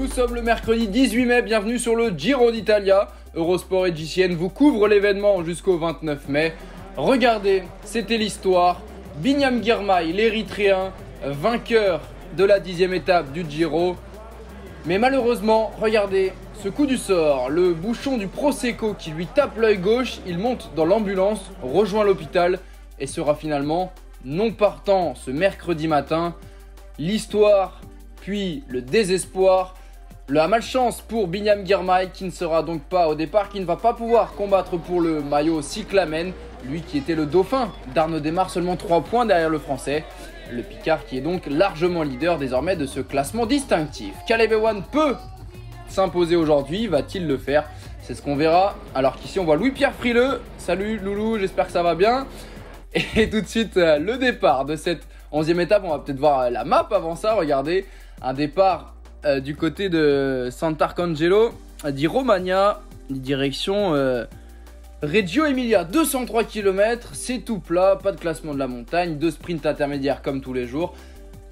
sommes le mercredi 18 mai, bienvenue sur le Giro d'Italia. Eurosport et GCN vous couvrent l'événement jusqu'au 29 mai. Regardez, c'était l'histoire. Binyam Girmay, l'Érythréen, vainqueur de la 10e étape du Giro. Mais malheureusement, regardez, ce coup du sort, le bouchon du Prosecco qui lui tape l'œil gauche, il monte dans l'ambulance, rejoint l'hôpital et sera finalement non partant ce mercredi matin. L'histoire, puis le désespoir, la malchance pour Binyam Girmay qui ne sera donc pas au départ, qui ne va pas pouvoir combattre pour le maillot cyclamen, lui qui était le dauphin d'Arnaud Démare, seulement 3 points derrière le français. Le Picard qui est donc largement leader désormais de ce classement distinctif. Caleb Ewan peut s'imposer aujourd'hui, va-t-il le faire? C'est ce qu'on verra. Alors qu'ici on voit Louis-Pierre Frileux. Salut Loulou, j'espère que ça va bien. Et tout de suite le départ de cette 11e étape. On va peut-être voir la map avant ça, regardez. Un départ du côté de Sant'Arcangelo di Romagna, direction Reggio Emilia, 203 km, c'est tout plat, pas de classement de la montagne, 2 sprints intermédiaires comme tous les jours.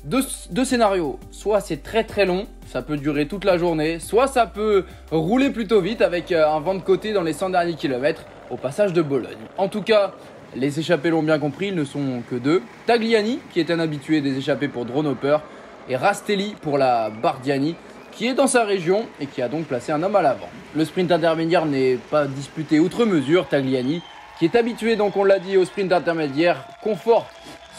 Deux scénarios, soit c'est très très long, ça peut durer toute la journée, soit ça peut rouler plutôt vite avec un vent de côté dans les 100 derniers kilomètres au passage de Bologne. En tout cas, les échappés l'ont bien compris, ils ne sont que 2. Tagliani, qui est un habitué des échappés pour Drone Hopper, et Rastelli pour la Bardiani, qui est dans sa région et qui a donc placé un homme à l'avant. Le sprint intermédiaire n'est pas disputé outre mesure. Tagliani, qui est habitué, donc on l'a dit, au sprint intermédiaire, conforte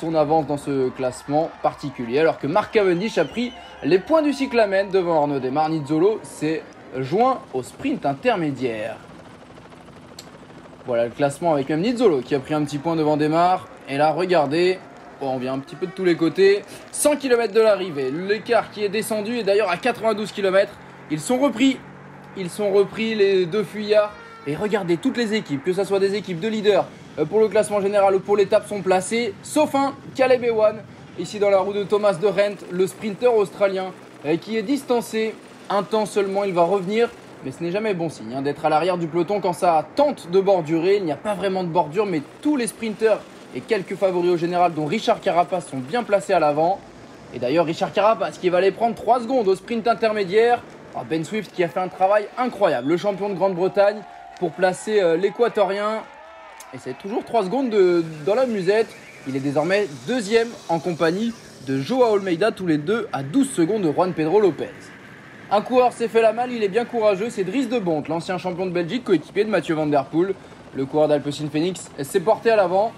son avance dans ce classement particulier, alors que Mark Cavendish a pris les points du cyclamen devant Arnaud Démare. Nizzolo s'est joint au sprint intermédiaire. Voilà le classement avec même Nizzolo qui a pris un petit point devant Démare. Et là, regardez, bon, on vient un petit peu de tous les côtés. 100 km de l'arrivée, l'écart qui est descendu est d'ailleurs à 92 km. Ils sont repris les 2 fuyards. Et regardez, toutes les équipes, que ce soit des équipes de leaders pour le classement général ou pour l'étape, sont placées. Sauf un, Caleb Ewan, ici dans la roue de Thomas de Rent, le sprinter australien qui est distancé. Un temps seulement, il va revenir. Mais ce n'est jamais bon signe d'être à l'arrière du peloton quand ça tente de bordurer. Il n'y a pas vraiment de bordure, mais tous les sprinters et quelques favoris au général, dont Richard Carapaz, sont bien placés à l'avant. Et d'ailleurs, Richard Carapaz qui va aller prendre 3 secondes au sprint intermédiaire. Ben Swift qui a fait un travail incroyable, le champion de Grande-Bretagne, pour placer l'équatorien. Et c'est toujours 3 secondes dans la musette. Il est désormais 2e en compagnie de Joao Almeida, tous les deux à 12 secondes de Juan Pedro Lopez. Un coureur s'est fait la malle, il est bien courageux, c'est Dries de Bondt, l'ancien champion de Belgique, coéquipier de Mathieu Van Der Poel. Le coureur d'Alpecin Phoenix s'est porté à l'avant.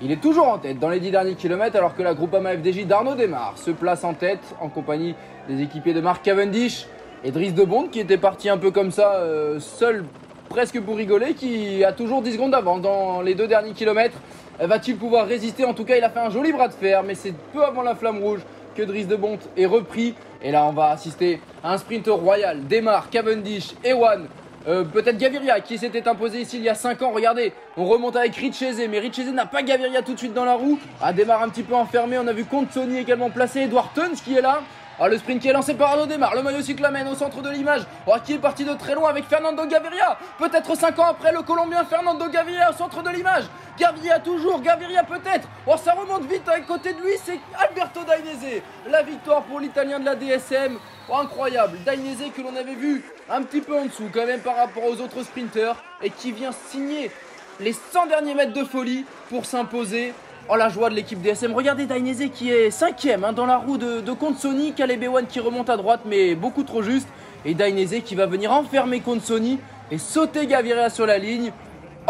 Il est toujours en tête dans les 10 derniers kilomètres, alors que la Groupama FDJ d'Arnaud Démare se place en tête en compagnie des équipiers de Mark Cavendish et Dries de Bondt qui était parti un peu comme ça, seul presque pour rigoler, qui a toujours 10 secondes d'avance dans les 2 derniers kilomètres. Va-t-il pouvoir résister? En tout cas, il a fait un joli bras de fer, mais c'est peu avant la flamme rouge que Dries de Bondt est repris. Et là, on va assister à un sprint royal. Démare, Cavendish, Ewan, peut-être Gaviria qui s'était imposé ici il y a 5 ans. Regardez, on remonte avec Richese, mais Richese n'a pas Gaviria tout de suite dans la roue. Démare un petit peu enfermé. On a vu Consoni également placé. Edouard Teuns qui est là. Le sprint qui est lancé par Arnaud Démare, le maillot cyclamen au centre de l'image, qui est parti de très loin avec Fernando Gaviria. Peut-être 5 ans après, le Colombien Fernando Gaviria au centre de l'image. Gaviria toujours, Gaviria peut-être. Ça remonte vite à côté de lui, c'est Alberto Dainese. La victoire pour l'Italien de la DSM. Incroyable, Dainese que l'on avait vu un petit peu en dessous quand même par rapport aux autres sprinters et qui vient signer les 100 derniers mètres de folie pour s'imposer. La joie de l'équipe DSM. Regardez Dainese qui est 5e dans la roue de Consoni. Caleb Ewan qui remonte à droite mais beaucoup trop juste. Et Dainese qui va venir enfermer Consoni et sauter Gaviria sur la ligne.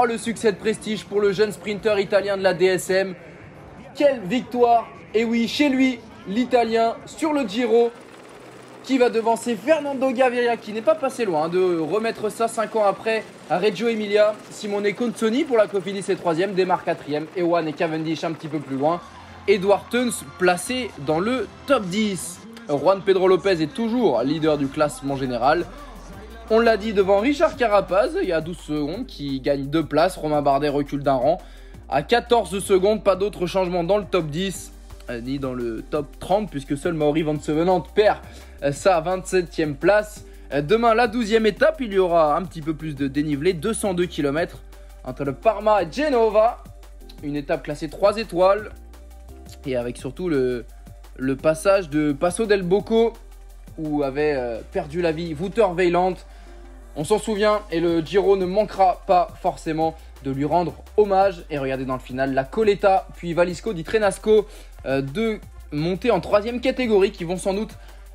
Le succès de prestige pour le jeune sprinter italien de la DSM. Quelle victoire! Et oui, chez lui, l'Italien sur le Giro qui va devancer Fernando Gaviria qui n'est pas passé loin de remettre ça 5 ans après à Reggio Emilia. Simone Consoni pour la Cofidis est 3e, Démare 4e, Ewan et Cavendish un petit peu plus loin. Edouard Teuns placé dans le top 10. Juan Pedro Lopez est toujours leader du classement général. On l'a dit devant Richard Carapaz, il y a 12 secondes, qui gagne 2 places. Romain Bardet recule d'un rang. À 14 secondes, pas d'autre changement dans le top 10, ni dans le top 30, puisque seul Mauri Van Sevenant perd sa 27e place. Demain, la 12e étape, il y aura un petit peu plus de dénivelé, 202 km entre le Parma et Genova. Une étape classée 3 étoiles. Et avec surtout le passage de Passo del Bocco où avait perdu la vie Wouter Weiland. On s'en souvient et le Giro ne manquera pas forcément de lui rendre hommage. Et regardez dans le final, la Coletta puis Valisco di Trenasco, deux montées en 3e catégorie qui vont sans doute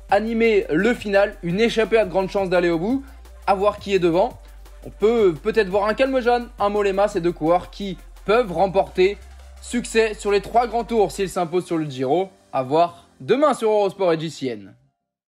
animer le final. Une échappée à de grandes chances d'aller au bout. À voir qui est devant. On peut peut-être voir un Calmejane, un Mollema, ces deux coureurs qui peuvent remporter succès sur les 3 grands tours s'ils s'imposent sur le Giro. À voir demain sur Eurosport et JCN.